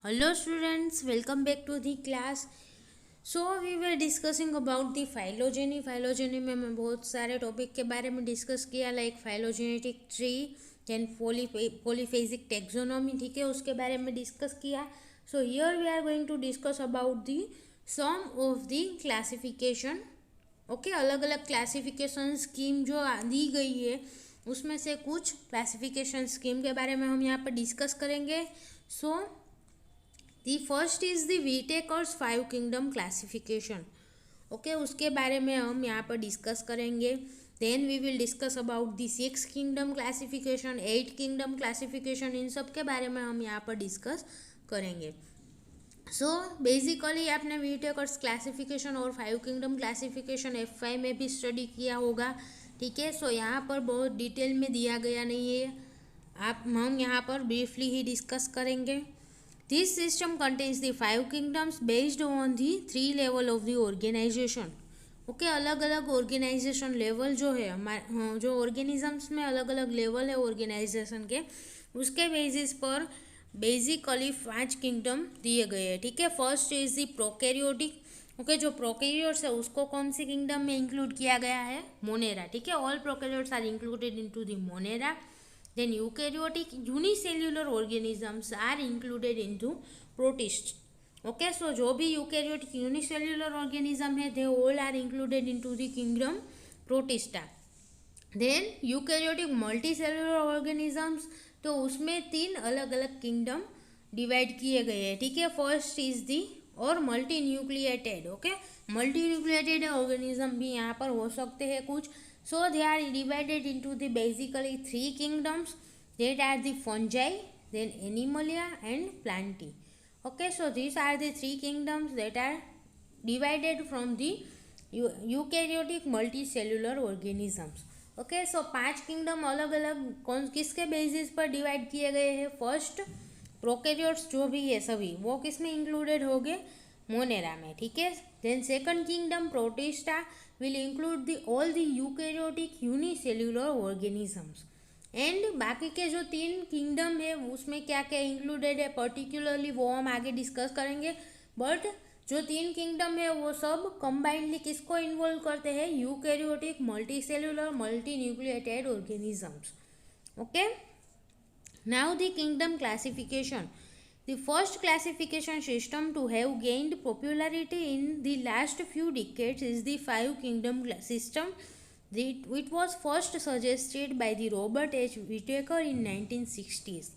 Hello students, welcome back to the class. So we were discussing about the phylogeny. Phylogeny में मैं बहुत सारे topic के बारे में डिस्कस किया like phylogenetic tree then polyphasic taxonomy, ठीक है, उसके बारे में डिस्कस किया. So here we are going to discuss about the some of the classification. Okay, अलग अलग क्लासिफिकेशन स्कीम जो दी गई है उसमें से कुछ क्लासिफिकेशन स्कीम के बारे में हम यहाँ पर डिस्कस करेंगे. So the first is the Whittaker's 5 kingdom classification. Okay, उसके बारे में हम यहाँ पर डिस्कस करेंगे. Then we will discuss about the 6 kingdom classification, 8 kingdom classification, इन सब के बारे में हम यहाँ पर डिस्कस करेंगे. सो बेसिकली आपने व्हिटेकर्स क्लासिफिकेशन और 5 किंगडम क्लासिफिकेशन F5 में भी स्टडी किया होगा, ठीक है. सो यहाँ पर बहुत डिटेल में दिया गया नहीं है, हम यहाँ पर ब्रीफली ही डिस्कस करेंगे. This system contains the 5 kingdoms based on the 3 level of the organization. Okay, अलग अलग ऑर्गेनाइजेशन लेवल जो है हमारे जो ऑर्गेनिजम्स में अलग अलग लेवल है ऑर्गेनाइजेशन के, उसके बेसिस पर बेसिकली 5 किंगडम दिए गए हैं, ठीक है. First is the prokaryotic. Okay, जो प्रोकैरियोट्स है उसको कौन सी किंगडम में इंक्लूड किया गया है? मोनेरा, ठीक है. All prokaryotes are included into the Monera. Then eukaryotic unicellular organisms are included into protists. Okay, so जो भी eukaryotic unicellular organism है they all are included into the kingdom protista. Then eukaryotic multicellular organisms, तो उसमें 3 अलग अलग kingdom divide किए गए हैं, ठीक है. फर्स्ट इज दी और multi nucleated. Okay, multi nucleated organism भी यहाँ पर हो सकते हैं कुछ. So they are divided into the basically 3 kingdoms that are the fungi, then animalia and plantae. Okay, so these are the 3 kingdoms that are divided from the eukaryotic multicellular organisms. Okay, so 5 kingdom अलग अलग कौन किसके basis पर divide किए गए हैं? First prokaryotes जो भी है सभी वो किस में इंक्लूडेड हो गए? मोनेरा में, ठीक है. Then second kingdom Protista will include the all the eukaryotic unicellular organisms. And बाकी के जो 3 किंगडम है उसमें क्या क्या इंक्लूडेड है पर्टिकुलरली वो हम आगे डिस्कस करेंगे. बट जो 3 किंगडम है वो सब कंबाइंडली किसको इन्वॉल्व करते हैं? Eukaryotic multicellular multi nucleated organisms. Okay, now the kingdom classification. The first classification system to have gained popularity in the last few decades is the 5 kingdom system. It was first suggested by the Robert H. Whittaker in 1960s.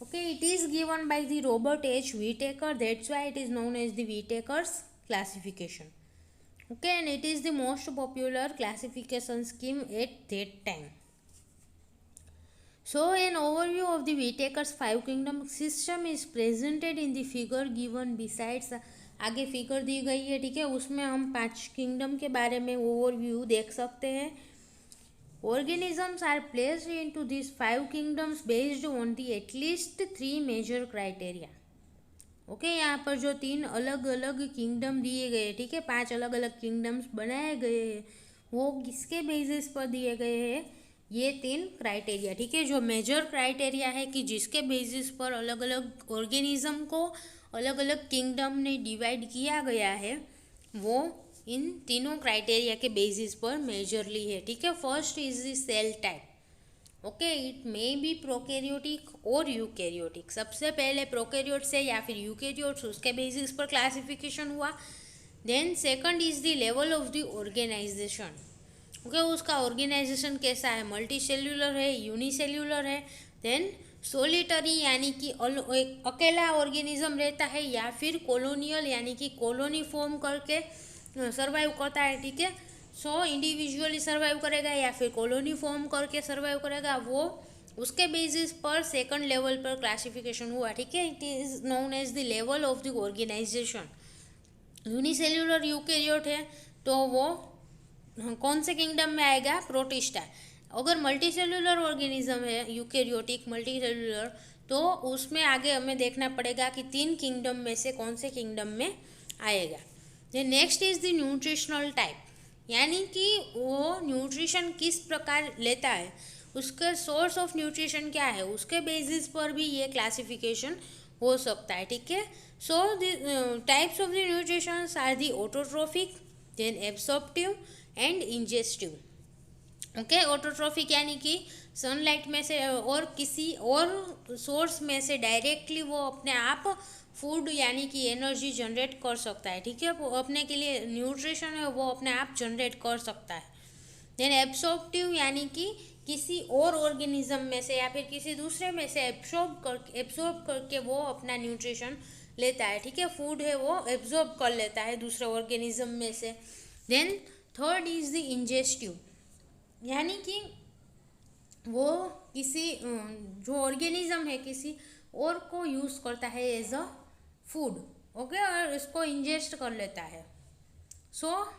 Okay, it is given by the Robert H. Whittaker, that's why it is known as the Whittaker's classification. Okay, and it is the most popular classification scheme at that time. So an overview of the Whittaker's 5 kingdom system is presented in the figure given besides. आगे figure दी गई है, ठीक है, उसमें हम 5 kingdom के बारे में ओवरव्यू देख सकते हैं. Organisms are placed into this 5 kingdoms based on the at least 3 major criteria. Okay, यहाँ पर जो 3 अलग अलग किंगडम दिए गए, ठीक है, 5 अलग अलग किंगडम्स बनाए गए हैं वो किसके बेसिस पर दिए गए हैं? ये 3 क्राइटेरिया, ठीक है. जो मेजर क्राइटेरिया है कि जिसके बेसिस पर अलग अलग ऑर्गेनिज्म को अलग अलग किंगडम ने डिवाइड किया गया है वो इन तीनों क्राइटेरिया के बेसिस पर मेजरली है, ठीक है. First is the cell type. Okay, it may be prokaryotic और यूकैरियोटिक. सबसे पहले प्रोकैरियोट से या फिर यूकैरियोट्स उसके बेसिस पर क्लासिफिकेशन हुआ. Then second is the level of the organization. Okay, उसका ऑर्गेनाइजेशन कैसा है? मल्टी सेल्यूलर है, यूनिसेल्यूलर है, देन सोलिटरी यानी कि एक अकेला ऑर्गेनिज्म रहता है, या फिर कॉलोनियल यानी कि कॉलोनी फॉर्म करके सर्वाइव करता है, ठीक है. सो इंडिविजुअली सर्वाइव करेगा या फिर कॉलोनी फॉर्म करके सर्वाइव करेगा, वो उसके बेसिस पर सेकंड लेवल पर क्लासिफिकेशन हुआ, ठीक है. It is known as the level of the organization. Unicellular eukaryote है तो वो कौन से किंगडम में आएगा? प्रोटिस्टा. अगर मल्टी सेल्यूलर ऑर्गेनिज्म है यूकैरियोटिक मल्टी सेल्यूलर, तो उसमें आगे हमें देखना पड़ेगा कि 3 किंगडम में से कौन से किंगडम में आएगा. The next is the nutritional type, यानी कि वो न्यूट्रिशन किस प्रकार लेता है, उसका सोर्स ऑफ न्यूट्रिशन क्या है, उसके बेसिस पर भी ये क्लासिफिकेशन हो सकता है, ठीक है। So the types of the nutrition are the autotrophic, then absorptive and ingestive. Okay, autotrophic यानी कि सनलाइट में से और किसी और सोर्स में से डायरेक्टली वो अपने आप फूड यानी कि एनर्जी जनरेट कर सकता है, ठीक है। वो अपने के लिए न्यूट्रिशन है वो अपने आप जनरेट कर सकता है। देन एब्सॉर्प्टिव यानी कि किसी और ऑर्गेनिज्म में से या फिर किसी दूसरे में से एब्सॉर्ब करके वो अपना न्यूट्रिशन लेता है, ठीक है। फूड है वो एब्जॉर्ब कर लेता है दूसरे ऑर्गेनिज्म में से। Then third is the ingestive, यानी कि वो किसी जो ऑर्गेनिज्म है किसी और को यूज़ करता है एज अ फूड, ओके, और इसको इंजेस्ट कर लेता है। So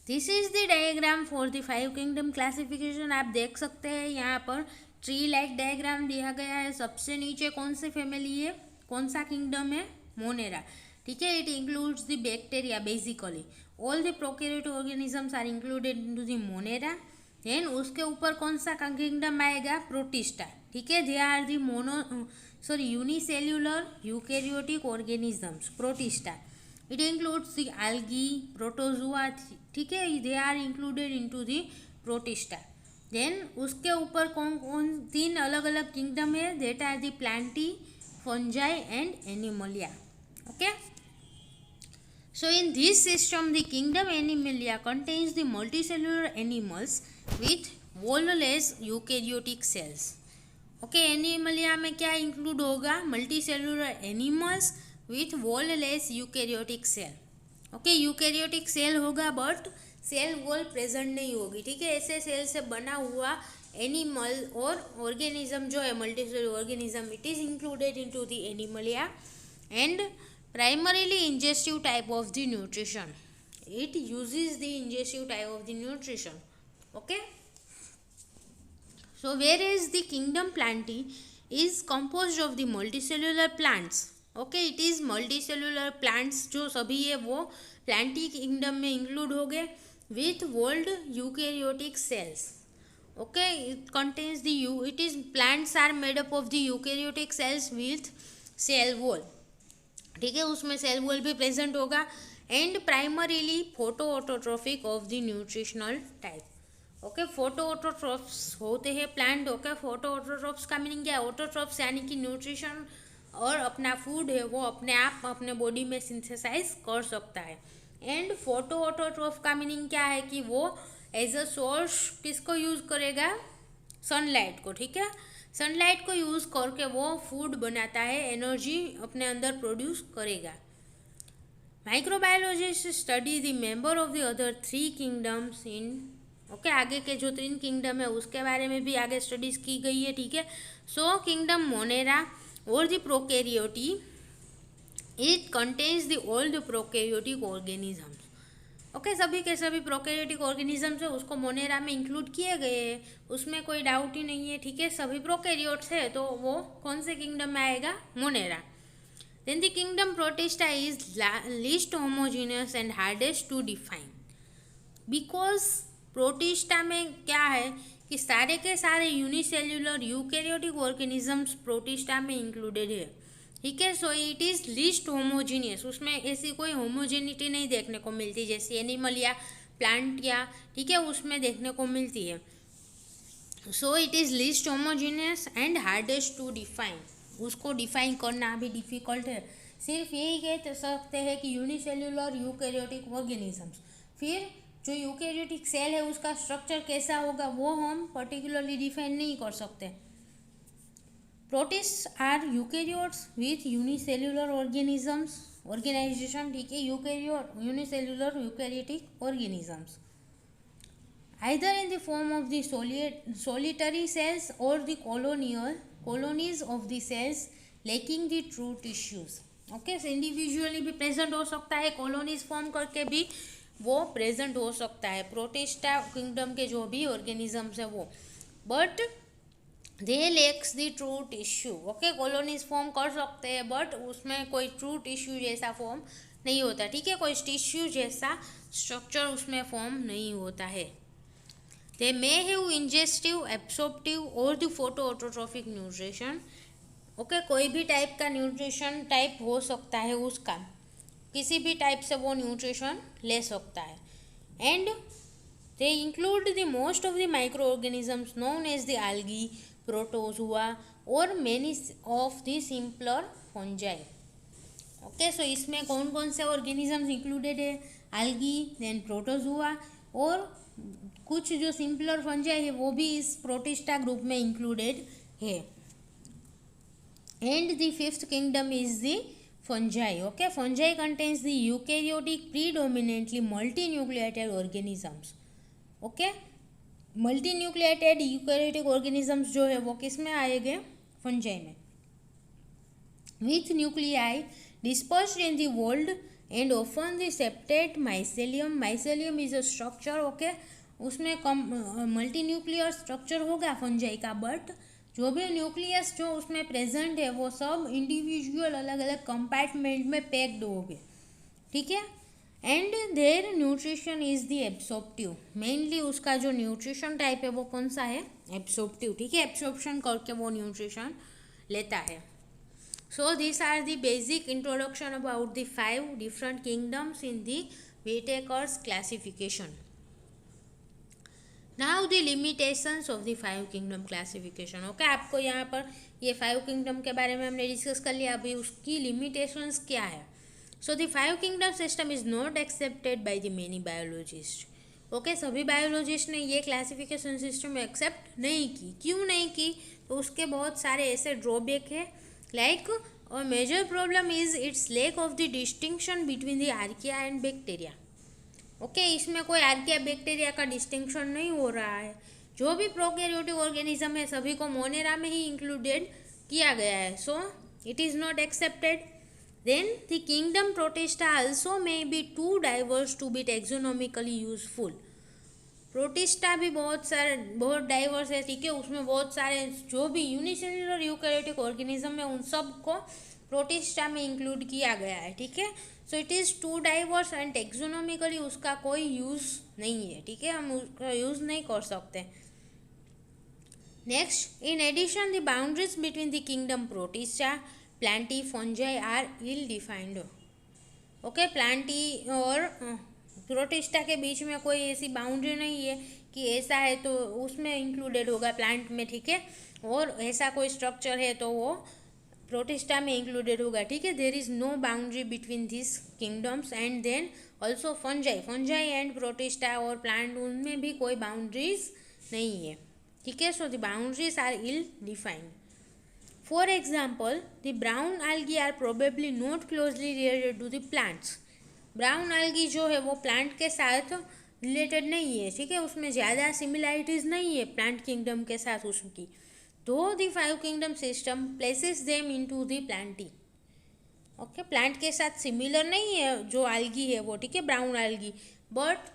this is the diagram for the 5 kingdom classification. आप देख सकते हैं यहाँ पर ट्री लाइक डायग्राम दिया गया है। सबसे नीचे कौन सी फैमिली है, कौन सा किंगडम है, मोनेरा, ठीक है। It includes the bacteria basically, all the prokaryotic organisms are included into the Monera. Then उसके ऊपर कौन सा किंगडम आएगा, प्रोटिस्टा, ठीक है। They are the unicellular eukaryotic organisms, Protista. It includes the algae, protozoa, ठीक है, they are included into the Protista. Then उसके ऊपर कौन कौन 3 अलग अलग किंगडम है, that are the Plantae, Fungi and Animalia, okay. So in this system the kingdom Animalia contains the multicellular animals with wall-less eukaryotic cells. ओके, Animalia में क्या इंक्लूड होगा, multicellular animals with wall less eukaryotic cell. Okay, eukaryotic cell होगा but cell wall present नहीं होगी, ठीक है। ऐसे सेल से बना हुआ एनिमल और ऑर्गेनिज्म जो है multicellular organism, it is included into the Animalia and primarily ingestive type of the nutrition. It uses the ingestive type of the nutrition, okay. So whereas the kingdom Plantae is composed of the multicellular plants, okay, it is multicellular plants जो सभी है वो Plantae kingdom में include हो गए with walled eukaryotic cells, okay. It contains the it is plants are made up of the eukaryotic cells with cell wall, ठीक है, उसमें सेल वॉल भी प्रेजेंट होगा and primarily photo autotrophic of the nutritional type, okay. Photo autotrophs होते हैं plant, okay. Photo autotrophs का meaning क्या है, ऑटोट्रोफ्स यानी कि न्यूट्रिशन और अपना फूड है वो अपने आप अपने बॉडी में सिंथेसाइज कर सकता है। एंड फोटो ऑटोट्रोफ का मीनिंग क्या है कि वो एज अ सोर्स किसको यूज़ करेगा, सनलाइट को, ठीक है। सनलाइट को यूज़ करके वो फूड बनाता है, एनर्जी अपने अंदर प्रोड्यूस करेगा। Microbiologist study the member of the other 3 kingdoms in, okay, आगे के जो 3 किंगडम है उसके बारे में भी आगे स्टडीज की गई है, ठीक है। सो किंगडम मोनेरा और the prokaryotae, it contains the all the prokaryotic organisms, okay. सभी के सभी प्रोकैरियोटिक ऑर्गेनिजम्स है उसको मोनेरा में इंक्लूड किए गए हैं, उसमें कोई डाउट ही नहीं है, ठीक है। सभी प्रोकैरियोट्स है तो वो कौन से किंगडम में आएगा, Monera. Then the kingdom Protista is least homogeneous and hardest to define, because Protista में क्या है कि सारे के सारे यूनिसेल्युलर यूकैरियोटिक ऑर्गेनिजम्स प्रोटिस्टा में इंक्लूडेड है, ठीक है। So it is least homogeneous, उसमें ऐसी कोई होमोजेनिटी नहीं देखने को मिलती जैसे एनिमल या प्लांट या, ठीक है, उसमें देखने को मिलती है। So it is least homogeneous and hardest to define, उसको डिफाइन करना भी डिफ़िकल्ट है। सिर्फ यही कह सकते हैं कि यूनिसेल्युलर यूकैरियोटिक ऑर्गेनिजम्स, फिर जो यूकैरियोटिक सेल है उसका स्ट्रक्चर कैसा होगा वो हम पर्टिकुलरली डिफाइन नहीं कर सकते। Protist are eukaryotes with unicellular organization, ठीक है, unicellular eukaryotic organisms either in the form of the solitary cells or the colonies of the cells lacking the true tissues, okay. Individually भी present हो सकता है, colonies form करके भी वो present हो सकता है, प्रोटिस्टा किंगडम के जो भी ऑर्गेनिजम्स है वो, but they lacks the true tissue, okay. Colonies form कर सकते हैं बट उसमें कोई ट्रू टिश्यू जैसा फॉर्म नहीं होता, ठीक है, कोई टिश्यू जैसा स्ट्रक्चर उसमें फॉर्म नहीं होता है। They may have ingestive, absorptive or the photoautotrophic nutrition. Okay, कोई भी टाइप का न्यूट्रिशन टाइप हो सकता है उसका, किसी भी टाइप से वो न्यूट्रिशन ले सकता है। And they include the most of the micro organisms known as the algae, protozoa और many of the simpler fungi. Okay, so इसमें कौन कौन से ऑर्गेनिजम्स इंक्लूडेड है? algae, देन प्रोटोजुआ, और कुछ जो सिंपलर फंजाई है वो भी इस प्रोटिस्टा ग्रुप में इंक्लूडेड है। And the fifth kingdom is the fungi. Okay, fungi contains the eukaryotic predominantly multinucleated organisms. Okay, multinucleated eukaryotic organisms जो है वो किस में आएंगे? फंजाई में। With nuclei dispersed in the world and often the septate mycelium. Mycelium is a structure, okay, उसमें multinuclear structure होगा Fungi का, बट जो भी न्यूक्लियस जो उसमें प्रेजेंट है वो सब इंडिविजुअल अलग अलग कंपार्टमेंट में पैक्ड होंगे, ठीक है। And their nutrition is the absorptive. Mainly उसका जो न्यूट्रिशन टाइप है वो कौन सा है? एब्सॉर्प्टिव, ठीक है, एब्सॉर्प्शन करके वो न्यूट्रिशन लेता है। So this are the basic introduction about the 5 different kingdoms in the Whittaker's classification. Now the limitations of the 5 kingdom classification. Okay, आपको यहाँ पर ये 5 किंगडम के बारे में हमने डिस्कस कर लिया, अभी उसकी लिमिटेशंस क्या है। So the 5 kingdom system is not accepted by the many biologist. Okay, सभी बायोलॉजिस्ट ने ये क्लासिफिकेशन सिस्टम एक्सेप्ट नहीं की। क्यों नहीं की? तो उसके बहुत सारे ऐसे ड्रॉबैक है, like a major problem is its lack of the distinction between the Archaea and bacteria. Okay, इसमें कोई आर्किया बैक्टीरिया का डिस्टिंक्शन नहीं हो रहा है। जो भी प्रोकैरियोटिक ऑर्गेनिज्म है सभी को मोनेरा में ही इंक्लूडेड किया गया है, so it is not accepted. Then the kingdom protista also may be too diverse to be taxonomically useful. Protista भी बहुत डाइवर्स है, ठीक है, उसमें बहुत सारे जो भी यूनिसेल्युलर यूकैरियोटिक ऑर्गेनिज्म है उन सब को प्रोटिस्टा में इंक्लूड किया गया है, ठीक है। So it is too diverse and taxonomically उसका कोई यूज़ नहीं है, ठीक है, हम उसका यूज़ नहीं कर सकते। Next, in addition the boundaries between the kingdom Protista, Plantae, Fungi are ill defined. Okay, Plantae और प्रोटिस्टा के बीच में कोई ऐसी बाउंड्री नहीं है कि ऐसा है तो उसमें इंक्लूडेड होगा प्लांट में, ठीक है, और ऐसा कोई स्ट्रक्चर है तो वो प्रोटिस्टा में इंक्लूडेड होगा, ठीक है। There is no boundary between this kingdoms. And then also Fungi and Protista और प्लांट, उनमें भी कोई बाउंड्रीज नहीं है, ठीक है। So the boundaries are ill defined. For example, the brown algae are probably not closely related to the plants. Brown algae जो है वो प्लांट के साथ रिलेटेड नहीं है, ठीक है, उसमें ज़्यादा सिमिलैरिटीज़ नहीं है प्लांट किंगडम के साथ उसकी। तो the 5 kingdom system places them into the Plantae. Okay, plant के साथ सिमिलर नहीं है जो algae है वो, ठीक है, ब्राउन algae, बट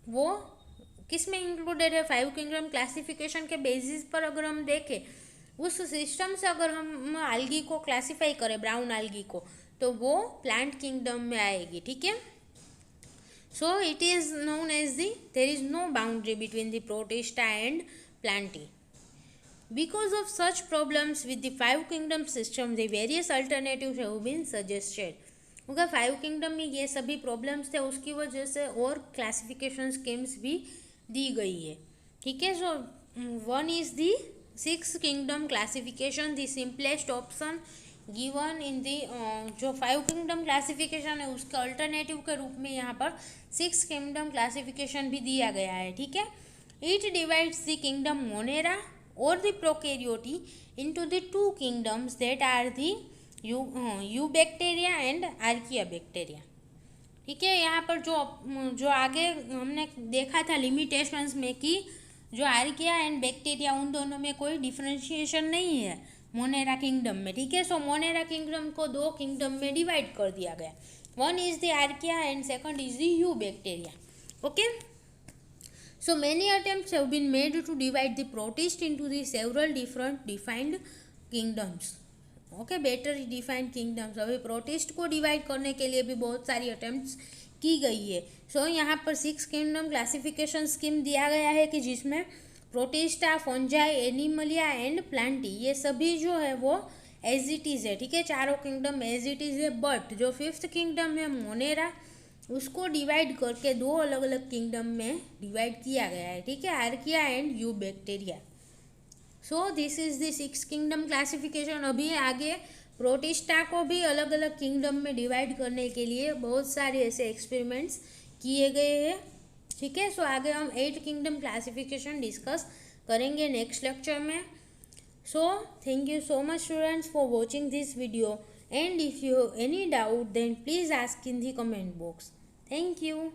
वो किस में इंक्लूडेड है? 5 किंगडम क्लासिफिकेशन के बेसिस पर अगर हम देखें, उस सिस्टम से अगर हम algae को क्लासीफाई करें, ब्राउन algae को, तो वो प्लांट किंगडम में आएगी, ठीक है। So it is known as the there is no boundary between the Protista and Plantae. Because of such problems with the 5 kingdom system, the various alternatives have been suggested. क्योंकि 5 kingdom में ये सभी problems थे, उसकी वजह से और classification schemes भी दी गई है, ठीक है। So 1 is the 6 kingdom classification, the simplest option given in the जो 5 किंगडम क्लासिफिकेशन है उसके अल्टरनेटिव के रूप में यहाँ पर 6 किंगडम क्लासिफिकेशन भी दिया गया है, ठीक है। It divides the kingdom Monera or the prokaryote into the 2 kingdoms that are the eubacteria and archaeabacteria, ठीक है। यहाँ पर जो आगे हमने देखा था लिमिटेशंस में कि जो आर्किया एंड बैक्टीरिया उन दोनों में कोई डिफरेंशिएशन नहीं है मोनेरा किंगडम में, ठीक है। सो मोनेरा किंगडम को 2 किंगडम में डिवाइड कर दिया गया, 1 is the Archaea and second is the eubacteria, okay. So many attempts have been made to divide the protist into the several different defined kingdoms. Okay, better defined kingdoms. अभी protist को divide करने के लिए भी बहुत सारी attempts की गई है। सो यहाँ पर 6 किंगडम क्लासिफिकेशन स्कीम दिया गया है कि जिसमें protista, fungi, Animalia and Plantae, ये सभी जो है वो एज इट इज़ है, ठीक है, चारों किंगडम एज इट इज़ है। बट जो फिफ्थ किंगडम है मोनेरा, उसको डिवाइड करके दो अलग अलग किंगडम में डिवाइड किया गया है, ठीक है, archaea and you bacteria. So this is the six kingdom classification. अभी आगे प्रोटिस्टा को भी अलग अलग किंगडम में डिवाइड करने के लिए बहुत सारे ऐसे एक्सपेरिमेंट्स किए गए हैं, ठीक है। सो आगे हम 8 किंगडम क्लासिफिकेशन डिस्कस करेंगे नेक्स्ट लेक्चर में। So thank you so much students for watching this video, and if you have any doubt then please ask in the comment box. Thank you.